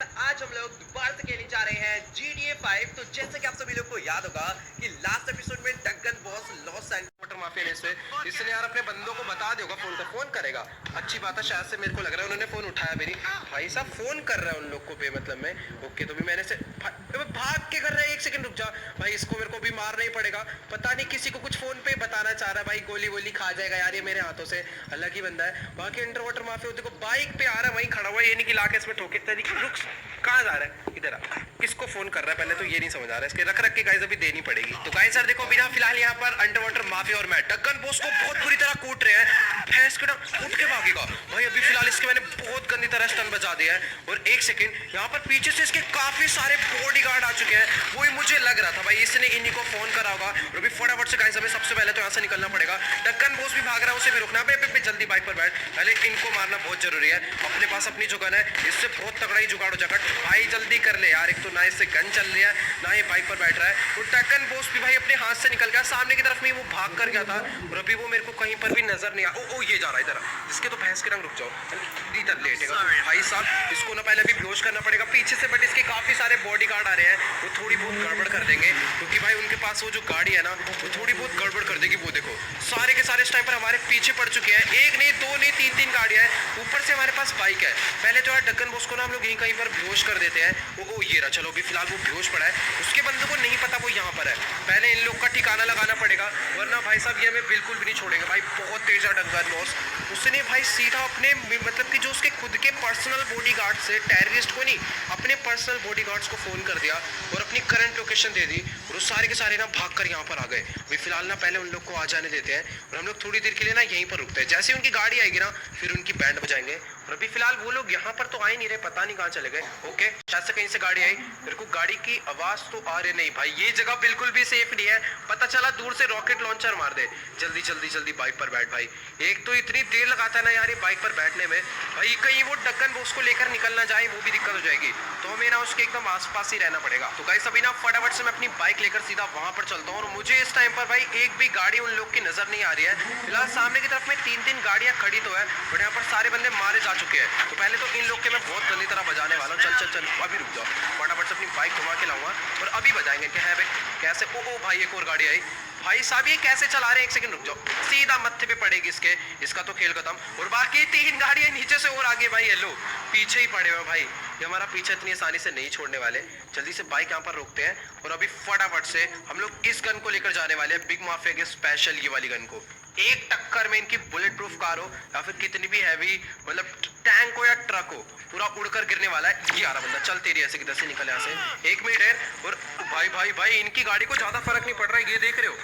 आज हम लोग दोबारा से खेलने जा रहे हैं GTA 5। तो जैसे कि आप सभी लोग को याद होगा कि लास्ट एपिसोड में डगन बॉस लॉस एंड माफिया ने इसने यार अपने बंदों को बता दिया होगा, फोन करेगा। अच्छी बात है, शायद से मेरे को लग रहा है उन्होंने फोन उठाया मेरी। भाई साहब फोन कर रहा है उन लोग को पे मतलब में। ओके तो भी मैंने से भाग के कर रहा है। एक सेकंड रुक जा भाई, इसको मेरे को भी मारना ही पड़ेगा। पता नहीं किसी को कुछ फोन पे बताना चाह रहा है भाई, गोली वोली खा जाएगा यार ये मेरे हाथों से। अलग ही बंदा है। बाकी अंडर वाटर माफिया देखो बाइक पे आ रहा है, वहीं खड़ा हुआ है, ये नहीं कि लाके इसमें ठोके। रुक, कहाँ जा रहा है? इधर आ। किसको फोन कर रहा है पहले तो ये नहीं समझ आ रहा है। इसके रख के गाइस अभी देनी पड़ेगी। तो गाइस सर देखो बिना फिलहाल यहाँ पर अंडर वाटर माफिया और मैं डगन बॉस को बहुत बुरी तरह कूट रहे हैं। भैंस के उठ के भागेगा भाई। अभी फिलहाल इसके मैंने बहुत गंदी तरह स्टन बजा दिया है। और एक सेकंड यहाँ पर पीछे से इसके काफी सारे बॉडीगार्ड आ चुके हैं। वही मुझे लग रहा था भाई इसने इन्हीं को फोन करा होगा। और अभी फटाफट से गाइस हमें सबसे पहले तो यहाँ से निकलना पड़ेगा। डगन बॉस भी भाग रहा है, उसे भी रुकना है। जल्दी बाइक पर बैठ, पहले इनको मारना बहुत जरूरी है। अपने पास अपनी जो गन है इससे बहुत तगड़ा ही जुगाड़ हो जाएगा। भाई जल्दी कर ले यार, एक तो ना इससे गन चल रही है ना ये बाइक पर बैठ रहा है। तो डगन बॉस भी भाई अपने हाथ से निकल गया। सामने की तरफ में वो भाग कर गया था और अभी वो मेरे को कहीं पर भी नजर नहीं आ। ओ ये जा रहा है इधर। इसके तो भैंस के रंग, रुक जाओ इधर लेटेगा तो भाई साहब इसको ना पहले भी बेहोश करना पड़ेगा पीछे से। बट इसके काफी सारे बॉडीगार्ड आ रहे हैं, वो थोड़ी बहुत गड़बड़ कर देंगे क्योंकि भाई उनके पास वो जो गाड़ी है ना वो थोड़ी बहुत गड़बड़ कर देगी। वो देखो सारे के सारे इस टाइम पर हमारे पीछे पड़ चुके हैं। एक नहीं दो नहीं तीन गाड़ियां हैं, ऊपर से हमारे पास बाइक है। पहले तो यार डगन बॉस को ना हम लोग यहीं कहीं पर बेहोश कर देते हैं। वो ये रहा, चलो अभी फिलहाल वो बेहोश पड़ा है। उसके बंदों को नहीं पता वो यहाँ पर है। पहले इन लोग का ठिकाना लगाना पड़ेगा वरना भाई साहब ये हमें बिल्कुल भी नहीं छोड़ेंगे। भाई बहुत तेज है डगन बॉस। उसने भाई सीधा अपने मतलब कि जो उसके खुद के पर्सनल बॉडीगार्ड से, टेररिस्ट को नहीं अपने पर्सनल बॉडीगार्ड्स को फोन कर दिया और अपनी करंट लोकेशन दे दी। और वो सारे के सारे ना भाग कर यहाँ पर आ गए। अभी फिलहाल ना पहले उन लोग को आ जाने देते हैं और हम लोग थोड़ी देर के लिए ना यहीं पर रुकते हैं। जैसे उनकी गाड़ी आएगी ना फिर उनकी बैंड बजाएंगे। और अभी फिलहाल वो लोग यहाँ पर तो आ ही नहीं रहे, पता नहीं कहाँ चले गए। ओके शायद से कहीं से गाड़ी आई, मेरे को गाड़ी की आवाज तो आ रही नहीं। भाई ये जगह बिल्कुल भी सेफ नहीं है, पता चला दूर से रॉकेट लॉन्चर मार दे। जल्दी जल्दी जल्दी बाइक पर बैठ भाई। एक तो इतनी देर लगाता है ना यार ये बाइक पर बैठने में। भाई कहीं वो डगन बॉस को लेकर निकल ना जाए, वो भी दिक्कत हो जाएगी। तो हमें ना उसके एकदम आसपास ही रहना पड़ेगा। तो गाइस अभी ना फटाफट से मैं अपनी बाइक लेकर सीधा वहां पर चलता हूँ। और मुझे इस टाइम पर भाई एक भी गाड़ी उन लोग की नजर नहीं आ रही है। फिलहाल सामने की तरफ में तीन गाड़ियां खड़ी तो है बट यहाँ पर सारे बंदे मारे जा चुके हैं। तो पहले तो इन लोग के मैं बहुत गंदी तरह बजाने वाला हूँ। चल चल चल अभी रुक जाओ, फटाफट से अपनी बाइक घुमा के लाऊंगा और अभी बजाएंगे कि है भाई कैसे। ओ भाई एक और गाड़ी आई। भाई साहब ये कैसे चला रहे हैं? एक सेकंड रुक जाओ, सीधा मत्थे पे पड़ेगी इसके। इसका तो खेल खत्म। और बाकी तीन गाड़ियां नीचे से और आगे भाई। ये लो पीछे ही पड़े हुए भाई, ये हमारा पीछे इतनी आसानी से नहीं छोड़ने वाले। जल्दी से बाइक यहाँ पर रोकते हैं और अभी फटाफट से हम लोग इस गन को लेकर जाने वाले हैं, बिग माफिया के स्पेशल ये वाली गन को। एक टक्कर में इनकी बुलेट प्रूफ कार हो या फिर कितनी भी हैवी मतलब टैंक हो या ट्रक हो, पूरा उड़कर गिरने वाला है। ये आ रहा बंदा, चल तेरी ऐसे किधर से निकले यहाँ से। एक मिनट है। और भाई भाई भाई इनकी गाड़ी को ज्यादा फर्क नहीं पड़ रहा है, ये देख रहे हो।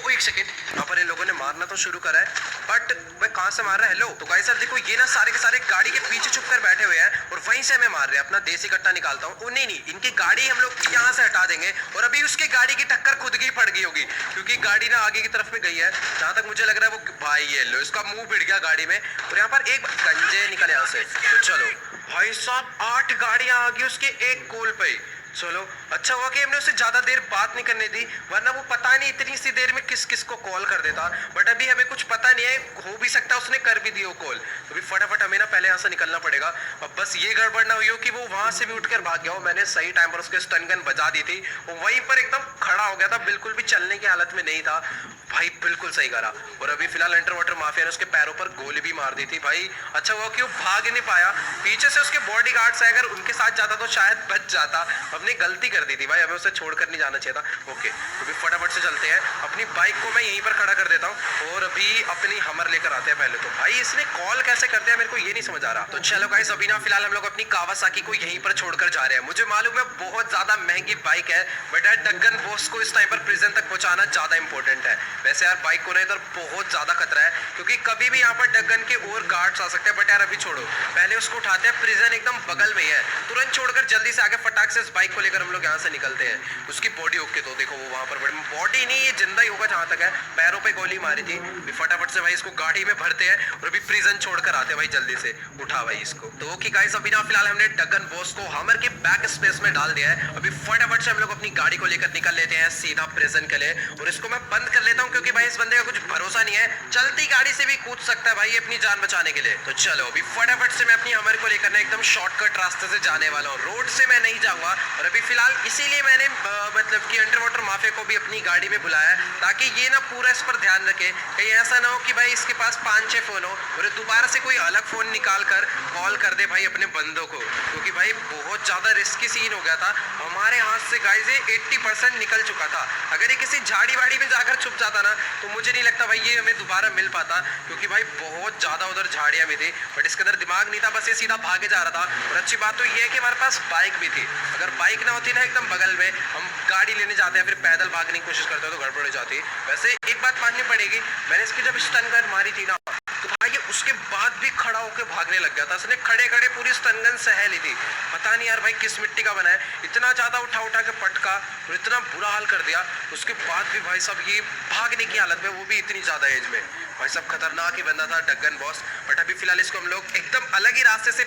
एक सेकंड, यहाँ पर इन लोगों ने मारना तो शुरू करा है बट मैं कहाँ से मार रहा है? हेलो तो गाइस सर देखो ये ना सारे के सारे गाड़ी के पीछे छुप कर बैठे हुए हैं और वहीं से हमें मार रहे हैं। अपना देसी कट्टा निकालता हूँ। नहीं नहीं इनकी गाड़ी हम लोग यहाँ से हटा देंगे। और अभी उसके गाड़ी की टक्कर खुद की पड़ गई होगी क्योंकि गाड़ी ना आगे की तरफ में गई है जहां तक मुझे लग रहा है। वो भाई ये लो इसका मुंह भिड़ गया गाड़ी में और यहाँ पर एक गंजे निकले यहाँ से। तो चलो भाई साहब 8 गाड़ियां आ गई उसके एक कोल पे। चलो अच्छा हुआ कि हमने उसे ज्यादा देर बात नहीं करने दी वरना वो पता नहीं इतनी सी देर में किस किस को कॉल कर देता। बट अभी हमें कुछ पता नहीं है, हो भी सकता है उसने कर भी दी हो कॉल। तो अभी फटाफट हमें ना पहले यहाँ से निकलना पड़ेगा। अब बस ये गड़बड़ ना हुई हो कि वो वहां से भी उठकर भाग गया हो। मैंने सही टाइम पर उसके स्टन गन बजा दी थी, वो वहीं पर एकदम खड़ा हो गया था, बिल्कुल भी चलने की हालत में नहीं था। भाई बिल्कुल सही करा। और अभी फिलहाल अंडर वाटर माफिया ने उसके पैरों पर गोली भी मार दी थी। भाई अच्छा हुआ कि वो भाग नहीं पाया, पीछे से उसके बॉडीगार्ड्स है, अगर उनके साथ जाता तो शायद बच जाता। हमने गलती कर दी थी भाई, हमें उसे छोड़कर नहीं जाना चाहिए था। ओके तो अभी फटाफट से चलते हैं। अपनी बाइक को मैं यहीं पर खड़ा कर देता हूँ और अभी अपनी हमर लेकर आते हैं। पहले तो भाई इसने कॉल कैसे कर दिया मेरे को ये नहीं समझ आ रहा। तो चलो गाइस अभी ना फिलहाल हम लोग अपनी कावासाकी को यहीं पर छोड़कर जा रहे हैं। मुझे मालूम है बहुत ज्यादा महंगी बाइक है बट यार डगन बॉस को इस टाइम पर प्रिजन तक पहुंचाना ज्यादा इंपॉर्टेंट है। वैसे यार बाइक को ना इधर बहुत ज्यादा खतरा है क्योंकि कभी भी यहाँ पर डगन के और गार्ड्स आ सकते हैं। बट यार अभी छोड़ो, पहले उसको उठाते हैं। प्रिजन एकदम बगल में है, तुरंत छोड़कर जल्दी से आगे फटाक से इस बाइक को लेकर हम लोग यहाँ से निकलते हैं। उसकी बॉडी ओके तो देखो वो वहां पर बॉडी नहीं ये जिंदा ही होगा जहां तक है। पैरों पे गोली मारी थी। फटाफट से भाई इसको गाड़ी में भरते हैं और अभी प्रिजन छोड़कर आते हैं। भाई जल्दी से उठा भाई इसको। तो ओके गाइस अभी ना फिलहाल हमने डगन बॉस को हमर के बैक स्पेस में डाल दिया है। अभी फटाफट से हम लोग अपनी गाड़ी को लेकर निकल लेते हैं सीधा प्रिजन के लिए। और इसको मैं बंद कर लेता हूँ क्योंकि भाई इस बंदे का कुछ भरोसा नहीं है, चलती गाड़ी से भी कूद सकता है भाई अपनी जान बचाने के लिए। तो चलो अभी फटाफट से मैं अपनी हमर को लेकर ना एकदम शॉर्टकट रास्ते से जाने वाला हूँ। रोड रोड से मैं नहीं जाऊंगा। और अभी फिलहाल इसीलिए मैंने मतलब कि अंडर वाटर माफिया को भी अपनी गाड़ी में बुलाया है, ताकि ये ना पूरा इस पर ध्यान रखे, कहीं ऐसा ना हो कि भाई इसके पास 5-6 फोन हो और ये दोबारा से कोई अलग फोन निकाल कर कॉल कर दे भाई अपने बंदों को, क्योंकि भाई बहुत ज़्यादा रिस्की सीन हो गया था। हमारे हाथ से गाइस ये 80% निकल चुका था। अगर ये किसी झाड़ी वाड़ी में जाकर छुप जाता ना, तो मुझे नहीं लगता भाई ये हमें दोबारा मिल पाता, क्योंकि भाई बहुत ज़्यादा उधर झाड़ियाँ भी थी। बट इसके अंदर दिमाग नहीं था, बस ये सीधा भागे जा रहा था। और अच्छी बात तो ये है कि हमारे पास बाइक भी थी। अगर बाइक ना होती ना एकदम बगल में, हम गाड़ी लेने जाते हैं फिर पैदल भागने की कोशिश करते हो तो गड़बड़ हो जाती। वैसे एक बात माननी पड़ेगी, मैंने इसकी जब स्टन गन मारी थी ना, तो भाई ये उसके बाद भी खड़ा होकर भागने लग गया था। इसने खड़े खड़े पूरी स्टन गन सह ली थी। पता नहीं यार भाई किस मिट्टी का बना है, इतना ज़्यादा उठा उठा के पटका और इतना बुरा हाल कर दिया। उसके बाद भी भाई साहब ये भागने की हालत में, वो भी इतनी ज़्यादा एज में। भाई साहब खतरनाक ही बंदा था डगन बॉस। बट अभी फिलहाल इसको हम लोग एकदम अलग ही रास्ते से